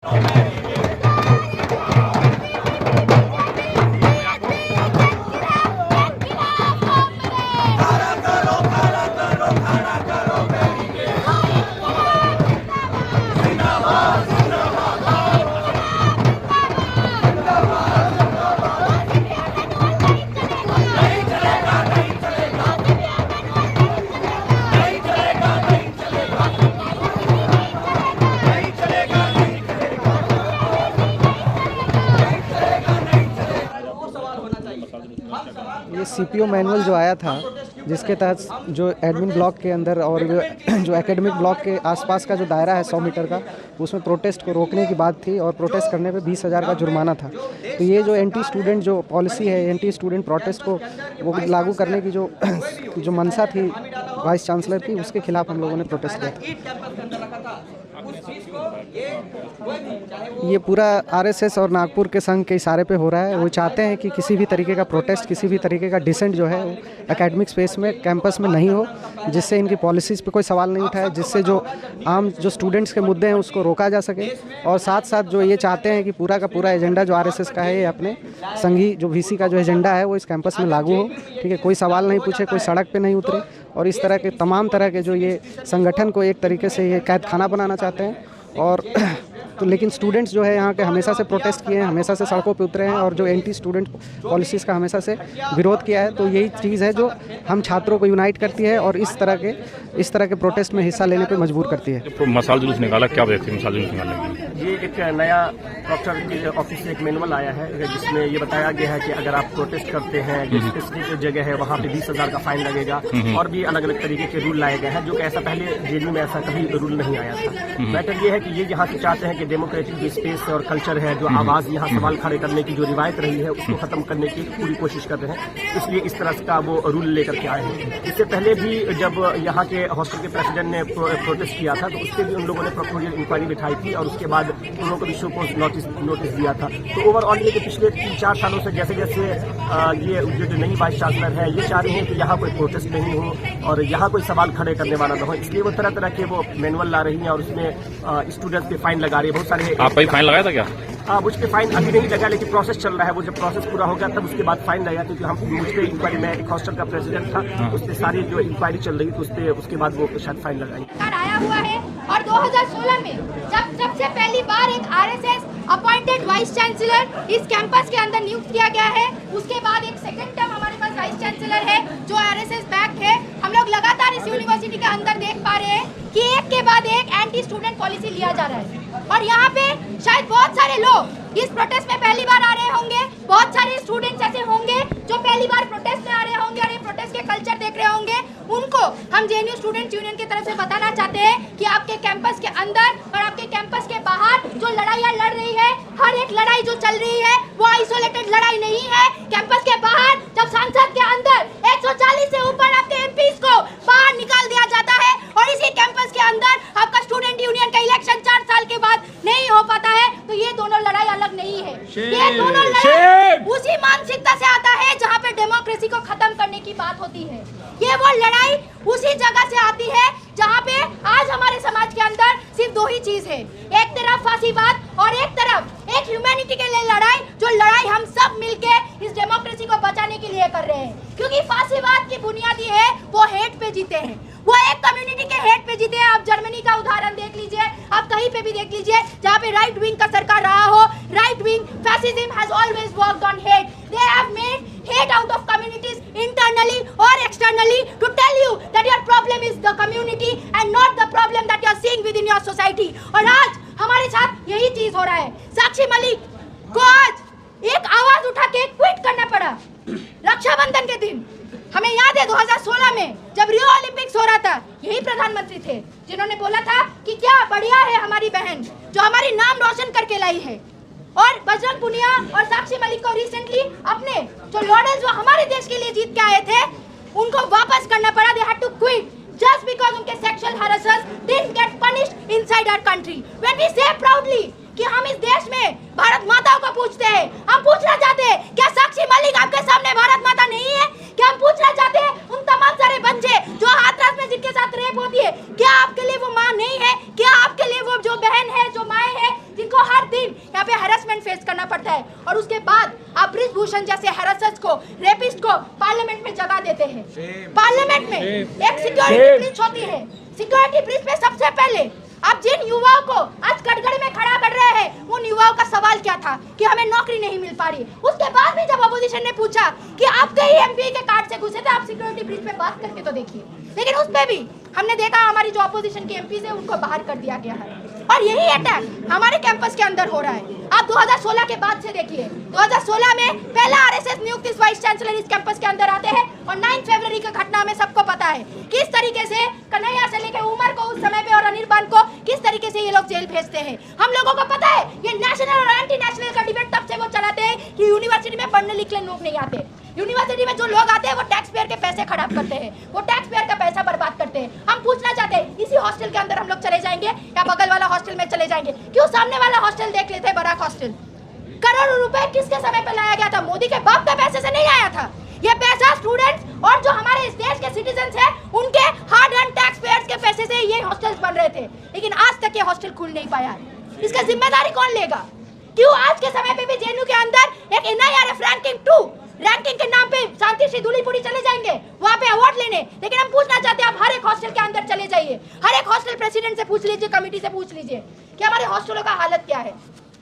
ये CPO manual जो आया था, जिसके तहत जो एडमिन ब्लॉक के अंदर और जो एकेडमिक ब्लॉक के आसपास का जो दायरा है 100 मीटर का, उसमें प्रोटेस्ट को रोकने की बात थी और प्रोटेस्ट करने पे 20,000 का जुर्माना था। तो ये जो एंटी स्टूडेंट जो पॉलिसी है, एंटी स्टूडेंट प्रोटेस्ट को वो लागू करने की जो मंशा थी वाइस चांसलर की, उसके खिलाफ हम लोगों ने प्रोटेस्ट किया था। ये पूरा आरएसएस और नागपुर के संघ के इशारे पे हो रहा है। वो चाहते हैं कि किसी भी तरीके का प्रोटेस्ट, किसी भी तरीके का डिसेंट जो है एकेडमिक स्पेस में, कैंपस में नहीं हो, जिससे इनकी पॉलिसीज़ पे कोई सवाल नहीं उठाए, जिससे जो आम जो स्टूडेंट्स के मुद्दे हैं उसको रोका जा सके। और साथ साथ जो ये चाहते हैं कि पूरा का पूरा एजेंडा जो आरएसएस का है, ये अपने संघी जो वीसी का जो एजेंडा है वो इस कैंपस में लागू हो। ठीक है, कोई सवाल नहीं पूछे, कोई सड़क पे नहीं उतरे, और इस तरह के तमाम तरह के जो ये संगठन को एक तरीके से ये कैद खाना बनाना चाहते हैं। और तो लेकिन स्टूडेंट्स जो है यहाँ के हमेशा से प्रोटेस्ट किए हैं, हमेशा से सड़कों पे उतरे हैं और जो एंटी स्टूडेंट पॉलिसीज़ का हमेशा से विरोध किया है। तो यही चीज़ है जो हम छात्रों को यूनाइट करती है और इस तरह के प्रोटेस्ट में हिस्सा लेने पे मजबूर करती है। तो मसाल जुलूस निकाला, क्या देखते हैं मसाल जुलूस निकालने की? ये एक नया प्रोक्टर के ऑफिस से एक मैनुअल आया है, जिसमें ये बताया गया है कि अगर आप प्रोटेस्ट करते हैं, जो स्पेसिफिक जगह है वहाँ पे 20,000 का फाइन लगेगा और भी अलग अलग तरीके के रूल लाए गए हैं, जो कि ऐसा पहले जेएनयू में ऐसा कभी रूल नहीं आया था। मैटर ये है कि ये यहाँ से चाहते हैं कि डेमोक्रेटिक जो स्पेस और कल्चर है, जो आवाज यहाँ सवाल खड़े करने की जो रिवायत रही है, उसको खत्म करने की पूरी कोशिश कर रहे हैं। इसलिए इस तरह का वो रूल लेकर के आए हैं। इससे पहले भी जब यहाँ के हॉस्टल के प्रेसिडेंट ने प्रोटेस्ट किया था, तो उसके भी उन लोगों ने प्रोक्टोरियल इंक्वायरी बिठाई थी और उसके बाद उन लोगों को भी शो कोर्स नोटिस दिया था। तो ओवरऑल ये कि पिछले 3-4 सालों से जैसे जैसे ये जो नई वाइस चांसलर है, ये चाह रही है कि यहाँ कोई प्रोटेस्ट नहीं हो और यहाँ कोई सवाल खड़े करने वाला न हो, इसलिए वो तरह तरह के वो मैनुअल ला रही है और उसमें स्टूडेंट्स पे फाइन लगा रही है। बहुत सारे आपका फाइन लगाया था क्या? हाँ, मुझ पे फाइन अभी नहीं लगा, लेकिन प्रोसेस चल रहा है। वो जब प्रोसेस पूरा हो गया तब उसके बाद फाइन लगा, क्योंकि हम मुझ पे इंक्वायरी, मैं एक हॉस्टल का प्रेसिडेंट था, उस पर सारी जो इंक्वायरी चल रही थी, उस पर उसके बाद वो शायद फाइन लगाई। आया हुआ है और 2016 में जब सबसे पहली बार एक आरएसएस अपॉइंटेड वाइस चांसलर इस कैंपस के अंदर नियुक्त किया गया है, उसके बाद एक सेकंड टर्म हमारे पास वाइस चांसलर है जो आरएसएस बैक्ड है। हम लोग लगातार इस यूनिवर्सिटी के अंदर देख पा रहे हैं कि एक के बाद एक एंटी स्टूडेंट पॉलिसी लिया जा रहा है और यहाँ पे शायद बहुत सारे लोग इस प्रोटेस्ट में पहली बार आ रहे होंगे, बहुत सारे स्टूडेंट्स ऐसे होंगे जो पहली बार प्रोटेस्ट में आ रहे होंगे और ये प्रोटेस्ट के कल्चर देख रहे होंगे। उनको हम जेएनयू स्टूडेंट्स यूनियन की तरफ से बताना चाहते हैं कि आपके कैंपस के अंदर और आपके कैंपस के बाहर जो लड़ाइयाँ लड़ रही है, हर एक लड़ाई जो चल रही है वो आइसोलेटेड लड़ाई नहीं है। कैंपस के बाहर जब संसद के अंदर 140 से ऊपर आपके एमपीज को बाहर निकाल दिया जाता है और इसी कैंपस के अंदर आपका स्टूडेंट यूनियन का इलेक्शन 4 साल के बाद नहीं हो पाता है, तो ये दोनों लड़ाई अलग नहीं है। ये दोनों लड़ाई उसी मानसिकता से आता है जहाँ पे डेमोक्रेसी को खत्म करने की बात होती है। ये वो लड़ाई उसी जगह से आती है जहाँ पे आज हमारे समाज के अंदर सिर्फ 2 ही चीज है, एक तरफ फांसीवाद और एक तरफ एक ह्यूमैनिटी के लिए लड़ाई, जो लड़ाई हम सब मिलके इस डेमोक्रेसी को बचाने के लिए कर रहे हैं। क्योंकि फांसीवाद की बुनियादी है वो हेट पे जीते हैं, वो एक कम्युनिटी के हेट पे जीते हैं। आप जर्मनी का उदाहरण देख लीजिए, आप कहीं पे भी देख लीजिए जहाँ पे राइट विंग का सरकार रहा हो, right wing fascism has always worked on hate. They have made hate out of communities internally or externally to tell you that your problem is the community and not the problem that you are seeing within your society। और आज हमारे साथ यही चीज हो रहा है। साक्षी मलिक को आज एक आवाज उठा के क्विट करना पड़ा रक्षाबंधन के दिन। हमें याद है 2016 में जब रियो ओलंपिक्स हो रहा था, यही प्रधानमंत्री थे जिन्होंने बोला था कि क्या बढ़िया है हमारी बहन जो हमारी नाम रोशन करके लाई है। और बजरंग पुनिया और साक्षी मलिक को रिसेंटली अपने जो लॉर्डल्स वो हमारे देश के लिए जीत के आए थे, उनको वापस करना पड़ा। They had to quit just because उनके sexual harassers didn't get punished inside our country. When we say proudly कि हम इस देश में भारत माता को पूछते हैं, हम पूछना चाहते हैं क्या साक्षी मलिक आपके सामने भारत माता नहीं है? क्या हम पूछना चाहते हैं उन तमाम सारे बच्चे जो हाथरस में जिनके साथ रेप होती है, क्या आपके लिए वो माँ नहीं है? क्या आपके लिए वो जो बहन है, जो माएँ है जिनको हर यहाँ पे हैरेसमेंट फेस करना पड़ता है, और उसके बाद आप बृजभूषण जैसे हैरेसर्स को, रेपिस्ट को पार्लियामेंट में जगह देते हैं। पार्लियामेंट में एक सिक्योरिटी ब्रीच होती है, सिक्योरिटी ब्रीच में सबसे पहले आप जिन युवाओं को आज कटघरे में खड़ा कर रहे हैं, उन युवाओं का सवाल क्या था कि हमें नौकरी नहीं मिल पा रही। उसके बाद भी जब अपोजिशन ने पूछा कि आपके ही एमपी के कार्ड से घुसे थे, आप सिक्योरिटी ब्रीच पे बात करके तो देखिए, लेकिन उस पे भी हमने देखा हमारी जो अपोजिशन की एमपी है उनको बाहर कर दिया गया है। और यही अटैक हमारे कैंपस के अंदर हो रहा है। आप 2016 के बाद से देखिए, 2016 में पहला आरएसएस नियुक्त वाइस चांसलर इस कैंपस के अंदर आते हैं, और 9 फरवरी की घटना में सबको पता है किस तरीके से कन्हैया से लेकर उमर को उस समय पे और अनिर्बान को किस तरीके से ये लोग जेल भेजते हैं। हम लोगों को पता है ये नेशनल और एंटी नेशनल का डिबेट तब से वो चलाते हैं कि यूनिवर्सिटी में पढ़ने लिखने लोग नहीं आते। यूनिवर्सिटी में जो लोग आते हैं वो टैक्स पेयर के पैसे खराब करते हैं, वो टैक्स पेयर का पैसा बर्बाद करते हैं। हम पूछना चाहते हैं इसी हॉस्टल के अंदर हम लोग चले जाएंगे या बगल वाला हॉस्टल में चले जाएंगे? क्यों सामने वाला हॉस्टल देख लेते हैं, बराक हॉस्टल। करोड़ों रुपए किसके समय पे लाया गया था? मोदी के बाप के पैसे से नहीं आया था। ये पैसा स्टूडेंट्स और जो हमारे इस देश के सिटीजन्स हैं उनके हार्ड अर्न टैक्स पेयर्स के पैसे से ये हॉस्टल्स बन रहे थे, लेकिन आज तक ये हॉस्टल खुल नहीं पाया है। इसका जिम्मेदारी कौन लेगा? क्यों आज के समय पे भी जेएनयू के अंदर एक एनआईआरएफ रैंकिंग के नाम पे शांति श्री धूलीपुरी चले जाएंगे वहाँ पे अवार्ड लेने? लेकिन हम पूछना चाहते हैं, आप हर एक हॉस्टल के अंदर चले जाइए, हर एक हॉस्टल प्रेसिडेंट से पूछ लीजिए, कमेटी से पूछ लीजिए कि हमारे हॉस्टलों का हालत क्या है।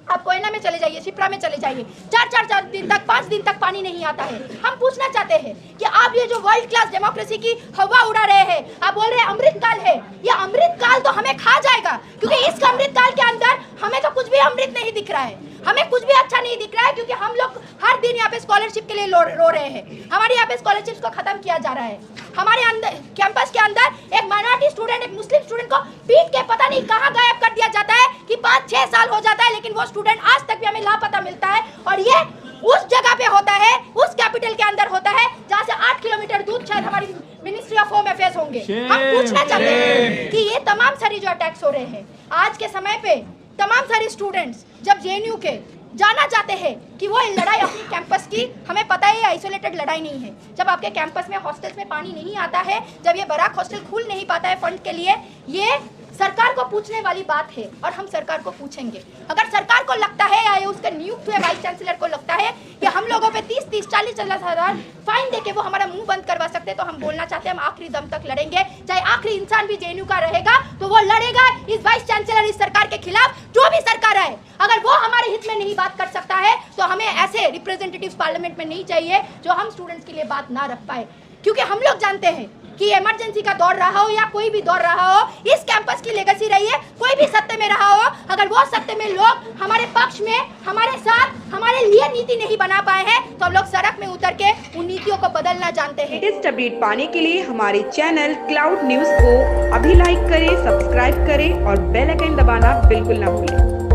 आप कोयना में चले जाइए, शिप्रा में चले जाइए, 4 दिन तक 5 दिन तक पानी नहीं आता है। हम पूछना चाहते हैं कि आप ये जो वर्ल्ड क्लास डेमोक्रेसी की हवा उड़ा रहे हैं, आप बोल रहे हैं अमृत काल है, ये अमृत काल तो हमें खा जाएगा, क्योंकि इस अमृत काल के अंदर हमें तो कुछ भी अमृत नहीं दिख रहा है, हमें कुछ भी अच्छा नहीं दिख रहा है, क्योंकि हम लोग हर दिन यहाँ पे स्कॉलरशिप के लिए रो रहे हैं। हमारे यहाँ पे स्कॉलरशिप को खत्म किया जा रहा है। हमारे अंदर कैंपस के अंदर एक माइनॉरिटी स्टूडेंट, एक मुस्लिम स्टूडेंट को पीट के पता नहीं कहाँ गायब कर दिया जाता है कि 5-6 साल हो जाता है, लेकिन वो स्टूडेंट आज तक भी हमें लापता मिलता है। और ये उस जगह पे होता है, उस कैपिटल के अंदर होता है जहाँ से 8 किलोमीटर दूर शायद हमारी मिनिस्ट्री ऑफ होम अफेयर्स होंगे। हम पूछना चाहते हैं कि ये तमाम सारी जो अटैक्स हो रहे हैं आज के समय पे, तमाम सारे स्टूडेंट्स जब जेएनयू के जाना चाहते हैं कि वो लड़ाई अपनी कैंपस की, हमें पता है ये आइसोलेटेड लड़ाई नहीं है। जब आपके कैंपस में हॉस्टल्स में पानी नहीं आता है, जब ये बराक हॉस्टल खुल नहीं पाता है फंड के लिए, ये सरकार को पूछने वाली बात है और हम सरकार को पूछेंगे। अगर सरकार को लगता है या उसके नियुक्त हुए वाइस चांसलर को लगता है कि हम लोगों पे 30-30, 40-40 हज़ार फाइन देके वो हमारा मुंह बंद करवा सकते हैं, तो हम बोलना चाहते हैं हम आखिरी दम तक लड़ेंगे। चाहे आखिरी इंसान भी जेएनयू का रहेगा तो वो लड़ेगा इस वाइस चांसलर, इस सरकार के खिलाफ, जो भी सरकार आए। अगर वो हमारे हित में नहीं बात कर सकता है तो हमें ऐसे रिप्रेजेंटेटिव्स पार्लियामेंट में नहीं चाहिए जो हम स्टूडेंट्स के लिए बात ना रख पाए, क्योंकि हम लोग जानते हैं कि इमरजेंसी का दौर रहा हो या कोई भी दौर रहा हो, इस कैंपस की लेगेसी रही है, कोई भी सत्ते में रहा हो, अगर वो सत्ते में लोग हमारे पक्ष में, हमारे साथ, हमारे लिए नीति नहीं बना पाए हैं, तो हम लोग सड़क में उतर के उन नीतियों को बदलना जानते हैं। लेटेस्ट अपडेट पाने के लिए हमारे चैनल क्लाउड न्यूज को अभी लाइक करें, सब्सक्राइब करें और बेल आइकन दबाना बिल्कुल ना भूलें।